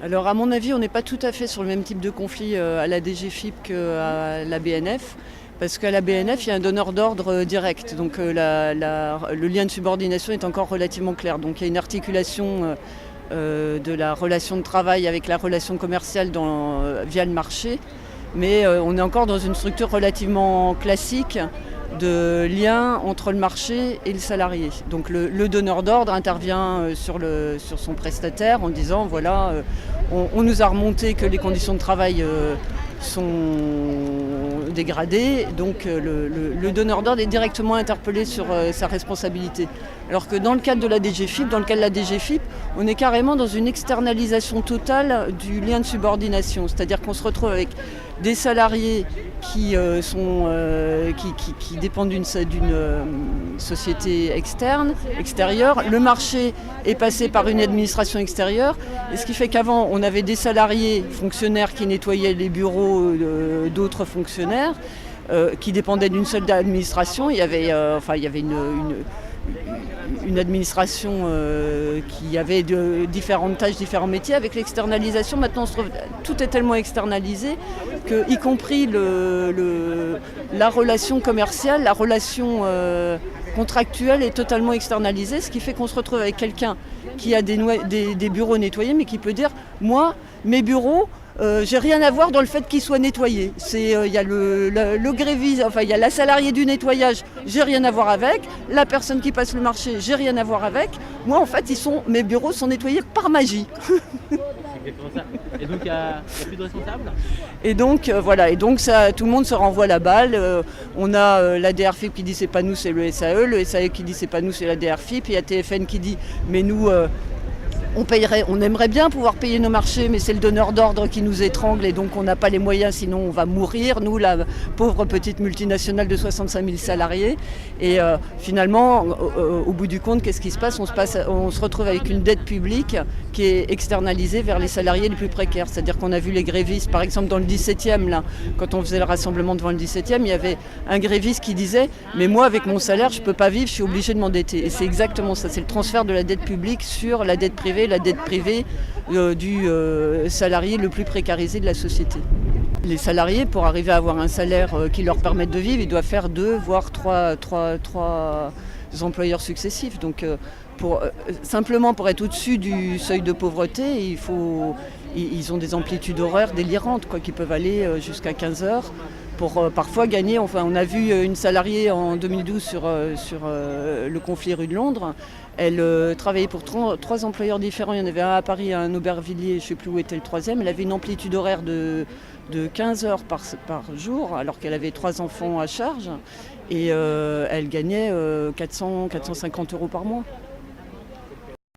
Alors à mon avis, on n'est pas tout à fait sur le même type de conflit à la DGFiP qu'à la BNF, parce qu'à la BNF, il y a un donneur d'ordre direct, donc le lien de subordination est encore relativement clair. Donc il y a une articulation de la relation de travail avec la relation commerciale via le marché, mais on est encore dans une structure relativement classique de lien entre le marché et le salarié. Donc le donneur d'ordre intervient sur son prestataire en disant voilà, on nous a remonté que les conditions de travail sont dégradées, donc le donneur d'ordre est directement interpellé sur sa responsabilité. Alors que dans le cadre de la DGFiP, on est carrément dans une externalisation totale du lien de subordination, c'est-à-dire qu'on se retrouve avec des salariés qui dépendent d'une société extérieure. Le marché est passé par une administration extérieure, et ce qui fait qu'avant, on avait des salariés fonctionnaires qui nettoyaient les bureaux d'autres fonctionnaires qui dépendaient d'une seule administration. Il y avait une administration qui avait différentes tâches, différents métiers. Avec l'externalisation, maintenant, tout est tellement externalisé que, y compris la relation commerciale, la relation contractuelle est totalement externalisée, ce qui fait qu'on se retrouve avec quelqu'un qui a des bureaux nettoyés, mais qui peut dire « moi, mes bureaux, j'ai rien à voir dans le fait qu'ils soient nettoyés. Il y a le gréviste, il y a la salariée du nettoyage, j'ai rien à voir avec. La personne qui passe le marché, j'ai rien à voir avec. Moi, en fait, mes bureaux sont nettoyés par magie. » Exactement ça. Et donc, il n'y a plus de responsable. Et donc, voilà. Et donc, tout le monde se renvoie la balle. On a la DRFiP qui dit c'est pas nous, c'est le SAE qui dit c'est pas nous, c'est la DRFiP. Et il y a TFN qui dit mais nous, on aimerait bien pouvoir payer nos marchés, mais c'est le donneur d'ordre qui nous étrangle et donc on n'a pas les moyens, sinon on va mourir, nous, la pauvre petite multinationale de 65 000 salariés. Et finalement, au bout du compte, qu'est-ce qui se passe ? On se retrouve avec une dette publique qui est externalisée vers les salariés les plus précaires. C'est-à-dire qu'on a vu les grévistes, par exemple dans le 17e, là, quand on faisait le rassemblement devant le 17e, il y avait un gréviste qui disait « mais moi, avec mon salaire, je ne peux pas vivre, je suis obligé de m'endetter ». Et c'est exactement ça, c'est le transfert de la dette publique sur la dette privée du salarié le plus précarisé de la société. Les salariés, pour arriver à avoir un salaire qui leur permette de vivre, ils doivent faire 2, voire 3 employeurs successifs. Donc, simplement pour être au-dessus du seuil de pauvreté, ils ont des amplitudes horaires délirantes, qui peuvent aller jusqu'à 15 heures. Pour parfois gagner, on a vu une salariée en 2012 sur le conflit rue de Londres. Elle travaillait pour 3 employeurs différents. Il y en avait un à Paris, un à Aubervilliers, je ne sais plus où était le troisième. Elle avait une amplitude horaire de 15 heures par jour, alors qu'elle avait 3 enfants à charge. Et elle gagnait 450 € par mois.